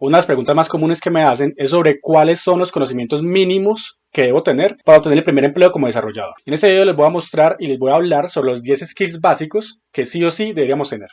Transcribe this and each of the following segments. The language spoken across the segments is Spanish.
Una de las preguntas más comunes que me hacen es sobre cuáles son los conocimientos mínimos que debo tener para obtener el primer empleo como desarrollador. En este video les voy a mostrar y les voy a hablar sobre los 10 skills básicos que sí o sí deberíamos tener.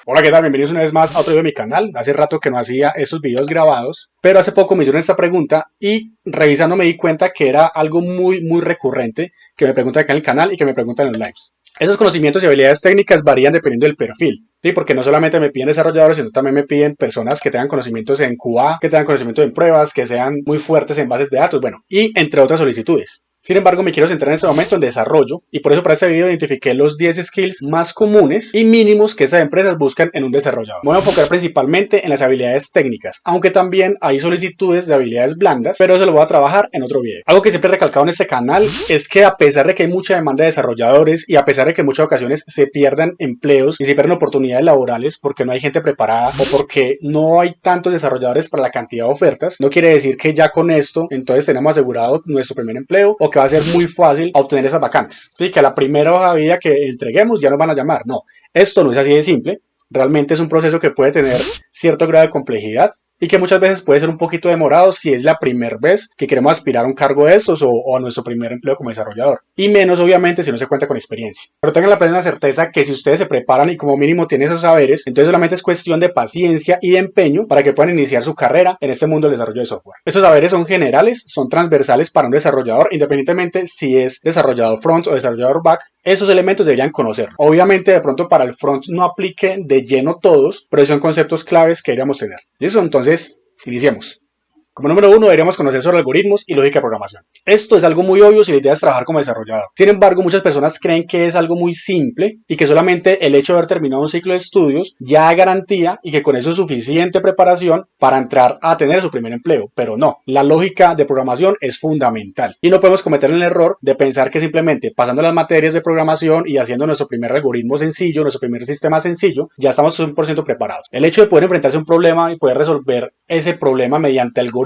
Hola, ¿qué tal? Bienvenidos una vez más a otro video de mi canal. Hace rato que no hacía esos videos grabados, pero hace poco me hicieron esta pregunta y revisando me di cuenta que era algo muy recurrente que me preguntan acá en el canal y que me preguntan en los lives. Esos conocimientos y habilidades técnicas varían dependiendo del perfil, ¿sí? Porque no solamente me piden desarrolladores, sino también me piden personas que tengan conocimientos en QA, que tengan conocimiento en pruebas, que sean muy fuertes en bases de datos, bueno, y entre otras solicitudes. Sin embargo, me quiero centrar en este momento en desarrollo y por eso para este video identifiqué los 10 skills más comunes y mínimos que esas empresas buscan en un desarrollador. Me voy a enfocar principalmente en las habilidades técnicas, aunque también hay solicitudes de habilidades blandas, pero eso lo voy a trabajar en otro video. Algo que siempre he recalcado en este canal es que a pesar de que hay mucha demanda de desarrolladores y a pesar de que en muchas ocasiones se pierdan empleos y se pierden oportunidades laborales porque no hay gente preparada o porque no hay tantos desarrolladores para la cantidad de ofertas, no quiere decir que ya con esto entonces tenemos asegurado nuestro primer empleo o que va a ser muy fácil obtener esas vacantes. Sí, que a la primera hoja de vida que entreguemos ya nos van a llamar. No, esto no es así de simple. Realmente es un proceso que puede tener cierto grado de complejidad y que muchas veces puede ser un poquito demorado si es la primera vez que queremos aspirar a un cargo de estos o a nuestro primer empleo como desarrollador. Y menos obviamente si no se cuenta con experiencia. Pero tengan la plena certeza que si ustedes se preparan y como mínimo tienen esos saberes, entonces solamente es cuestión de paciencia y de empeño para que puedan iniciar su carrera en este mundo del desarrollo de software. Esos saberes son generales, son transversales para un desarrollador, independientemente si es desarrollador front o desarrollador back. Esos elementos deberían conocer. Obviamente de pronto para el front no aplique de lleno todos, pero son conceptos claves que deberíamos tener. ¿Listo? Entonces, iniciemos. Como número 1, deberíamos conocer sobre algoritmos y lógica de programación. Esto es algo muy obvio si la idea es trabajar como desarrollador. Sin embargo, muchas personas creen que es algo muy simple y que solamente el hecho de haber terminado un ciclo de estudios ya garantía y que con eso es suficiente preparación para entrar a tener su primer empleo. Pero no, la lógica de programación es fundamental y no podemos cometer el error de pensar que simplemente pasando las materias de programación y haciendo nuestro primer algoritmo sencillo, nuestro primer sistema sencillo, ya estamos 100% preparados. El hecho de poder enfrentarse a un problema y poder resolver ese problema mediante algoritmos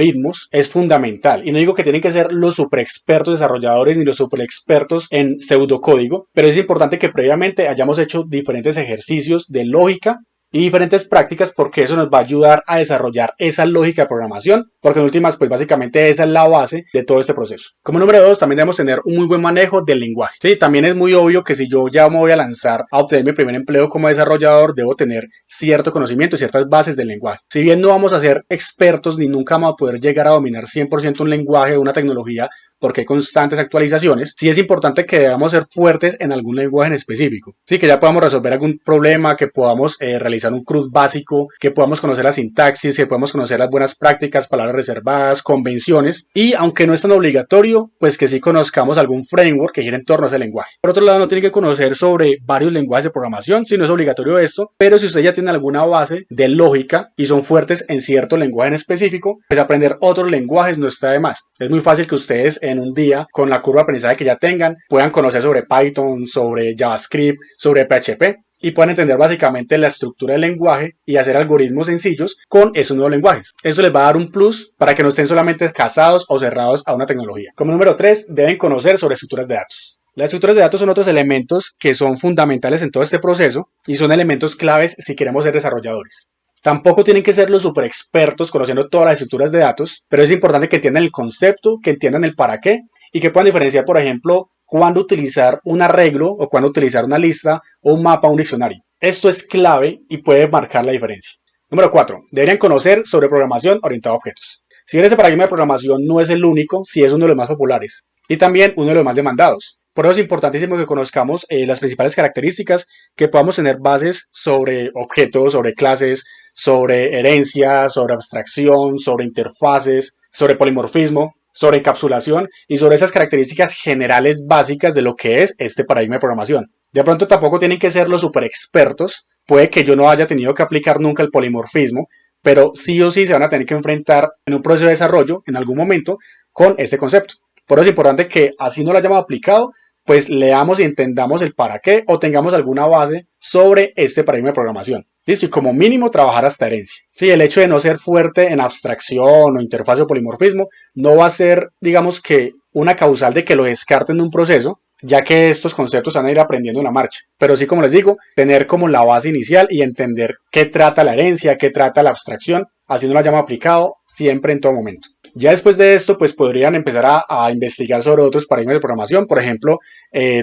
es fundamental. Y no digo que tienen que ser los super expertos desarrolladores ni los super expertos en pseudocódigo, pero es importante que previamente hayamos hecho diferentes ejercicios de lógica y diferentes prácticas porque eso nos va a ayudar a desarrollar esa lógica de programación, porque en últimas pues básicamente esa es la base de todo este proceso. Como número 2 también debemos tener un muy buen manejo del lenguaje. Sí, también es muy obvio que si yo ya me voy a lanzar a obtener mi primer empleo como desarrollador, debo tener cierto conocimiento y ciertas bases del lenguaje. Si bien no vamos a ser expertos ni nunca vamos a poder llegar a dominar 100% un lenguaje o una tecnología, porque hay constantes actualizaciones, sí es importante que debamos ser fuertes en algún lenguaje en específico. Sí, que ya podamos resolver algún problema, que podamos realizar un CRUD básico, que podamos conocer la sintaxis, que podamos conocer las buenas prácticas, palabras reservadas, convenciones, y aunque no es tan obligatorio, pues que sí conozcamos algún framework que gire en torno a ese lenguaje. Por otro lado, no tiene que conocer sobre varios lenguajes de programación, si no es obligatorio esto, pero si usted ya tiene alguna base de lógica y son fuertes en cierto lenguaje en específico, pues aprender otros lenguajes no está de más. Es muy fácil que ustedes en un día, con la curva de aprendizaje que ya tengan, puedan conocer sobre Python, sobre JavaScript, sobre PHP y puedan entender básicamente la estructura del lenguaje y hacer algoritmos sencillos con esos nuevos lenguajes. Esto les va a dar un plus para que no estén solamente casados o cerrados a una tecnología. Como número 3, deben conocer sobre estructuras de datos. Las estructuras de datos son otros elementos que son fundamentales en todo este proceso y son elementos claves si queremos ser desarrolladores. Tampoco tienen que ser los super expertos conociendo todas las estructuras de datos, pero es importante que entiendan el concepto, que entiendan el para qué y que puedan diferenciar, por ejemplo, cuándo utilizar un arreglo o cuándo utilizar una lista o un mapa o un diccionario. Esto es clave y puede marcar la diferencia. Número 4. Deberían conocer sobre programación orientada a objetos. Si bien ese paradigma de programación no es el único, sí es uno de los más populares y también uno de los más demandados. Por eso es importantísimo que conozcamos las principales características, que podamos tener bases sobre objetos, sobre clases, sobre herencia, sobre abstracción, sobre interfaces, sobre polimorfismo, sobre encapsulación y sobre esas características generales básicas de lo que es este paradigma de programación. De pronto tampoco tienen que ser los super expertos, puede que yo no haya tenido que aplicar nunca el polimorfismo, pero sí o sí se van a tener que enfrentar en un proceso de desarrollo en algún momento con este concepto. Por eso es importante que así no lo hayamos aplicado, pues leamos y entendamos el para qué o tengamos alguna base sobre este paradigma de programación. ¿Listo? Y como mínimo trabajar hasta herencia. Sí, el hecho de no ser fuerte en abstracción o interfaz o polimorfismo no va a ser, digamos que, una causal de que lo descarten de un proceso, ya que estos conceptos van a ir aprendiendo en la marcha. Pero sí, como les digo, tener como la base inicial y entender qué trata la herencia, qué trata la abstracción, así no la hayamos aplicado siempre en todo momento. Ya después de esto, pues podrían empezar a investigar sobre otros paradigmas de programación, por ejemplo,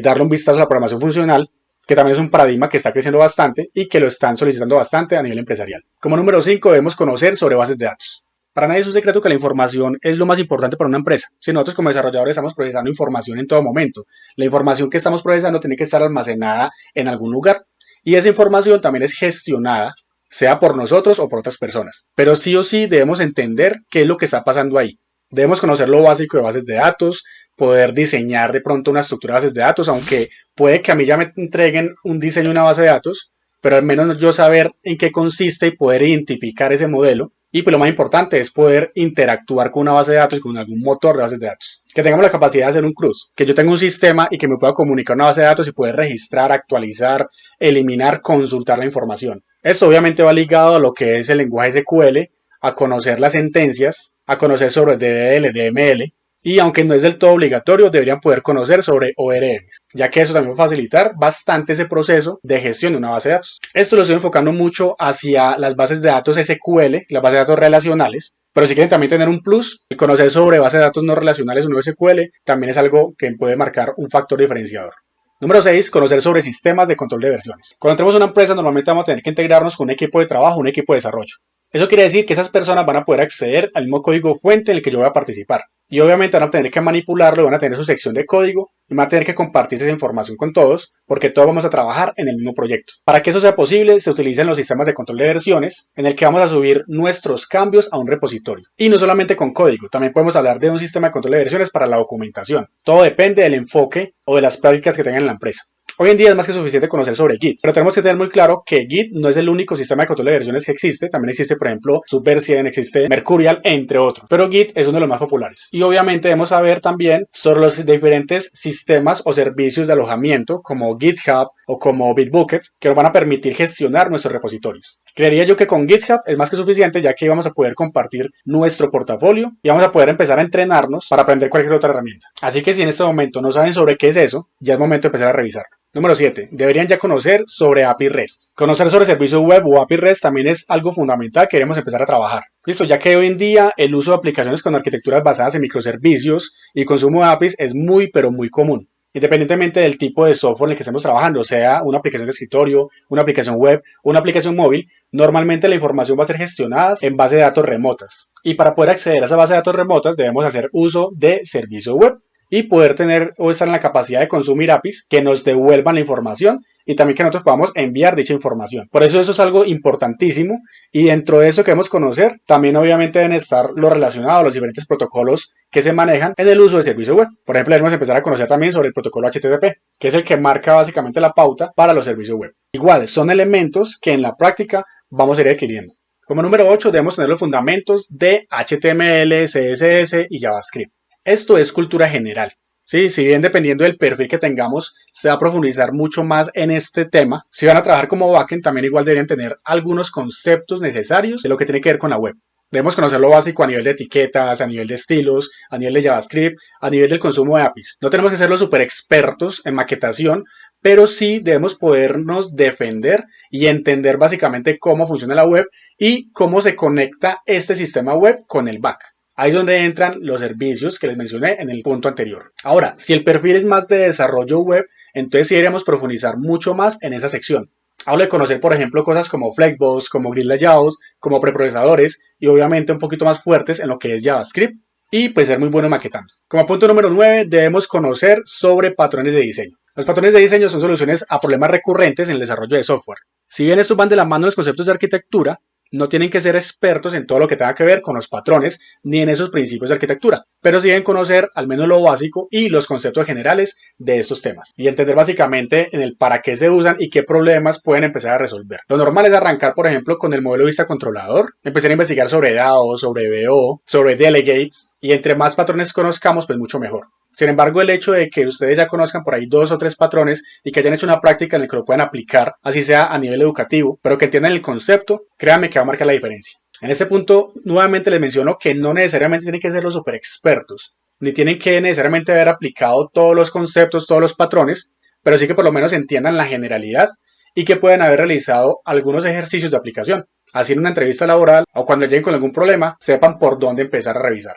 darle un vistazo a la programación funcional, que también es un paradigma que está creciendo bastante y que lo están solicitando bastante a nivel empresarial. Como número 5, debemos conocer sobre bases de datos. Para nadie es un secreto que la información es lo más importante para una empresa. Si nosotros como desarrolladores estamos procesando información en todo momento, la información que estamos procesando tiene que estar almacenada en algún lugar y esa información también es gestionada, sea por nosotros o por otras personas. Pero sí o sí debemos entender qué es lo que está pasando ahí. Debemos conocer lo básico de bases de datos, poder diseñar de pronto una estructura de bases de datos, aunque puede que a mí ya me entreguen un diseño de una base de datos, pero al menos yo saber en qué consiste y poder identificar ese modelo. Y pues lo más importante es poder interactuar con una base de datos y con algún motor de bases de datos. Que tengamos la capacidad de hacer un CRUD, que yo tenga un sistema y que me pueda comunicar una base de datos y poder registrar, actualizar, eliminar, consultar la información. Esto obviamente va ligado a lo que es el lenguaje SQL, a conocer las sentencias, a conocer sobre DDL, DML, y aunque no es del todo obligatorio, deberían poder conocer sobre ORMs, ya que eso también va a facilitar bastante ese proceso de gestión de una base de datos. Esto lo estoy enfocando mucho hacia las bases de datos SQL, las bases de datos relacionales, pero si quieren también tener un plus, el conocer sobre bases de datos no relacionales o no SQL también es algo que puede marcar un factor diferenciador. Número 6, conocer sobre sistemas de control de versiones. Cuando entremos a una empresa, normalmente vamos a tener que integrarnos con un equipo de trabajo, un equipo de desarrollo. Eso quiere decir que esas personas van a poder acceder al mismo código fuente en el que yo voy a participar. Y obviamente van a tener que manipularlo, van a tener su sección de código y van a tener que compartir esa información con todos porque todos vamos a trabajar en el mismo proyecto. Para que eso sea posible, se utilizan los sistemas de control de versiones en el que vamos a subir nuestros cambios a un repositorio. Y no solamente con código, también podemos hablar de un sistema de control de versiones para la documentación. Todo depende del enfoque o de las prácticas que tengan en la empresa. Hoy en día es más que suficiente conocer sobre Git, pero tenemos que tener muy claro que Git no es el único sistema de control de versiones que existe. También existe, por ejemplo, Subversion, existe Mercurial, entre otros. Pero Git es uno de los más populares. Y obviamente debemos saber también sobre los diferentes sistemas o servicios de alojamiento como GitHub o como Bitbucket que nos van a permitir gestionar nuestros repositorios. Creería yo que con GitHub es más que suficiente, ya que vamos a poder compartir nuestro portafolio y vamos a poder empezar a entrenarnos para aprender cualquier otra herramienta. Así que si en este momento no saben sobre qué es eso, ya es momento de empezar a revisarlo. Número 7. Deberían ya conocer sobre API REST. Conocer sobre servicios web o API REST también es algo fundamental que debemos empezar a trabajar. Listo, ya que hoy en día el uso de aplicaciones con arquitecturas basadas en microservicios y consumo de APIs es muy pero muy común. Independientemente del tipo de software en el que estemos trabajando, sea una aplicación de escritorio, una aplicación web, una aplicación móvil, normalmente la información va a ser gestionada en base de datos remotas. Y para poder acceder a esa base de datos remotas debemos hacer uso de servicios web y poder tener o estar en la capacidad de consumir APIs que nos devuelvan la información y también que nosotros podamos enviar dicha información. Por eso es algo importantísimo y dentro de eso que debemos conocer también obviamente deben estar lo relacionado a los diferentes protocolos que se manejan en el uso de servicios web. Por ejemplo, debemos empezar a conocer también sobre el protocolo HTTP, que es el que marca básicamente la pauta para los servicios web. Igual, son elementos que en la práctica vamos a ir adquiriendo. Como número 8, debemos tener los fundamentos de HTML, CSS y JavaScript. Esto es cultura general. Sí, si bien dependiendo del perfil que tengamos, se va a profundizar mucho más en este tema. Si van a trabajar como backend, también igual deberían tener algunos conceptos necesarios de lo que tiene que ver con la web. Debemos conocer lo básico a nivel de etiquetas, a nivel de estilos, a nivel de JavaScript, a nivel del consumo de APIs. No tenemos que ser los super expertos en maquetación, pero sí debemos podernos defender y entender básicamente cómo funciona la web y cómo se conecta este sistema web con el back. Ahí es donde entran los servicios que les mencioné en el punto anterior. Ahora, si el perfil es más de desarrollo web, entonces sí deberíamos profundizar mucho más en esa sección. Hablo de conocer, por ejemplo, cosas como Flexbox, como Grid Layouts, como preprocesadores y obviamente un poquito más fuertes en lo que es JavaScript y pues ser muy bueno maquetando. Como punto número 9, debemos conocer sobre patrones de diseño. Los patrones de diseño son soluciones a problemas recurrentes en el desarrollo de software. Si bien estos van de la mano de los conceptos de arquitectura, no tienen que ser expertos en todo lo que tenga que ver con los patrones ni en esos principios de arquitectura, pero sí deben conocer al menos lo básico y los conceptos generales de estos temas y entender básicamente en el para qué se usan y qué problemas pueden empezar a resolver. Lo normal es arrancar, por ejemplo, con el modelo de vista controlador, empezar a investigar sobre DAO, sobre BO, sobre delegates y entre más patrones conozcamos, pues mucho mejor. Sin embargo, el hecho de que ustedes ya conozcan por ahí 2 o 3 patrones y que hayan hecho una práctica en la que lo puedan aplicar, así sea a nivel educativo, pero que entiendan el concepto, créanme que va a marcar la diferencia. En este punto, nuevamente les menciono que no necesariamente tienen que ser los super expertos. ni tienen que necesariamente haber aplicado todos los conceptos, todos los patrones, pero sí que por lo menos entiendan la generalidad y que puedan haber realizado algunos ejercicios de aplicación. Así en una entrevista laboral o cuando lleguen con algún problema, sepan por dónde empezar a revisar.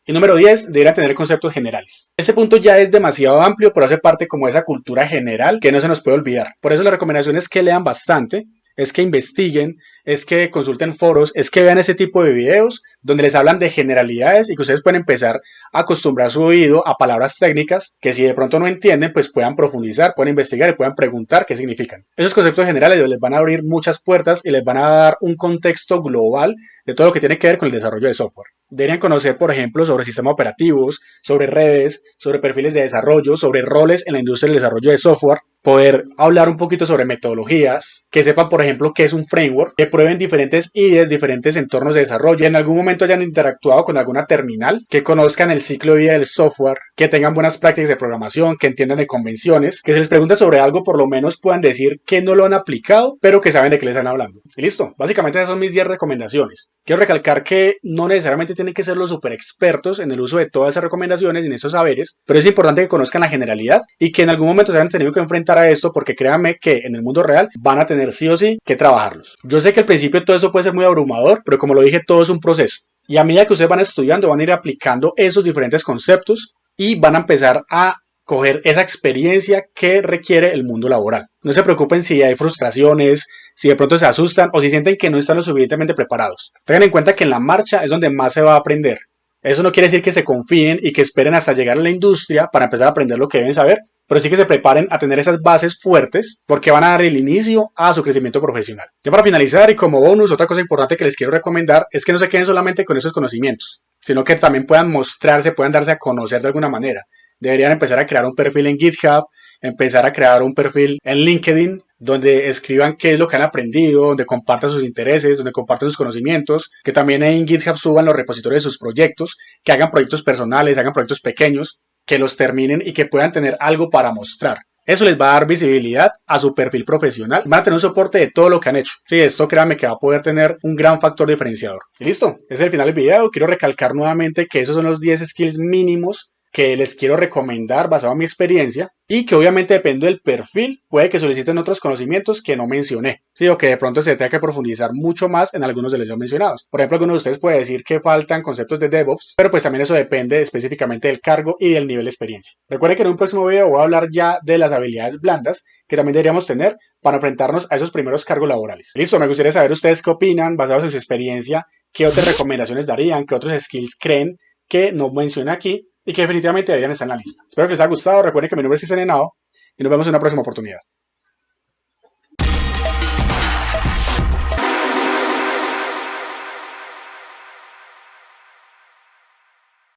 Y número 10, deberían tener conceptos generales. Este punto ya es demasiado amplio, pero hace parte como de esa cultura general que no se nos puede olvidar. Por eso la recomendación es que lean bastante, es que investiguen, es que consulten foros, es que vean ese tipo de videos donde les hablan de generalidades y que ustedes pueden empezar a acostumbrar su oído a palabras técnicas que si de pronto no entienden, pues puedan profundizar, puedan investigar y puedan preguntar qué significan. Esos conceptos generales les van a abrir muchas puertas y les van a dar un contexto global de todo lo que tiene que ver con el desarrollo de software. Deberían conocer, por ejemplo, sobre sistemas operativos, sobre redes, sobre perfiles de desarrollo, sobre roles en la industria del desarrollo de software, poder hablar un poquito sobre metodologías, que sepan, por ejemplo, qué es un framework, que prueben diferentes IDEs, diferentes entornos de desarrollo, y en algún momento hayan interactuado con alguna terminal, que conozcan el ciclo de vida del software, que tengan buenas prácticas de programación, que entiendan de convenciones, que se les pregunte sobre algo, por lo menos puedan decir que no lo han aplicado, pero que saben de qué les están hablando. Y listo, básicamente esas son mis 10 recomendaciones. Quiero recalcar que no necesariamente tienen que ser los super expertos en el uso de todas esas recomendaciones y en estos saberes, pero es importante que conozcan la generalidad y que en algún momento se hayan tenido que enfrentar a esto, porque créanme que en el mundo real van a tener sí o sí que trabajarlos. Yo sé que al principio todo eso puede ser muy abrumador, pero como lo dije, todo es un proceso. Y a medida que ustedes van estudiando, van a ir aplicando esos diferentes conceptos y van a empezar a coger esa experiencia que requiere el mundo laboral. No se preocupen si hay frustraciones, si de pronto se asustan o si sienten que no están lo suficientemente preparados. Tengan en cuenta que en la marcha es donde más se va a aprender. Eso no quiere decir que se confíen y que esperen hasta llegar a la industria para empezar a aprender lo que deben saber, pero sí que se preparen a tener esas bases fuertes porque van a dar el inicio a su crecimiento profesional. Ya para finalizar y como bonus, otra cosa importante que les quiero recomendar es que no se queden solamente con esos conocimientos, sino que también puedan mostrarse, puedan darse a conocer de alguna manera. Deberían empezar a crear un perfil en GitHub, empezar a crear un perfil en LinkedIn, donde escriban qué es lo que han aprendido, donde compartan sus intereses, donde compartan sus conocimientos, que también en GitHub suban los repositorios de sus proyectos, que hagan proyectos personales, hagan proyectos pequeños, que los terminen y que puedan tener algo para mostrar. Eso les va a dar visibilidad a su perfil profesional. Van a tener un soporte de todo lo que han hecho. Sí, esto créanme que va a poder tener un gran factor diferenciador. Y listo, ese es el final del video. Quiero recalcar nuevamente que esos son los 10 skills mínimos que les quiero recomendar basado en mi experiencia y que obviamente depende del perfil, puede que soliciten otros conocimientos que no mencioné, ¿sí? O que de pronto se tenga que profundizar mucho más en algunos de los ya mencionados. Por ejemplo, algunos de ustedes puede decir que faltan conceptos de DevOps, pero pues también eso depende específicamente del cargo y del nivel de experiencia. Recuerden que en un próximo video voy a hablar ya de las habilidades blandas que también deberíamos tener para enfrentarnos a esos primeros cargos laborales. Listo, me gustaría saber ustedes qué opinan, basados en su experiencia, qué otras recomendaciones darían, qué otros skills creen que no mencioné aquí y que definitivamente deberían estar en la lista. Espero que les haya gustado. Recuerden que mi nombre es Cristian Henao y nos vemos en una próxima oportunidad.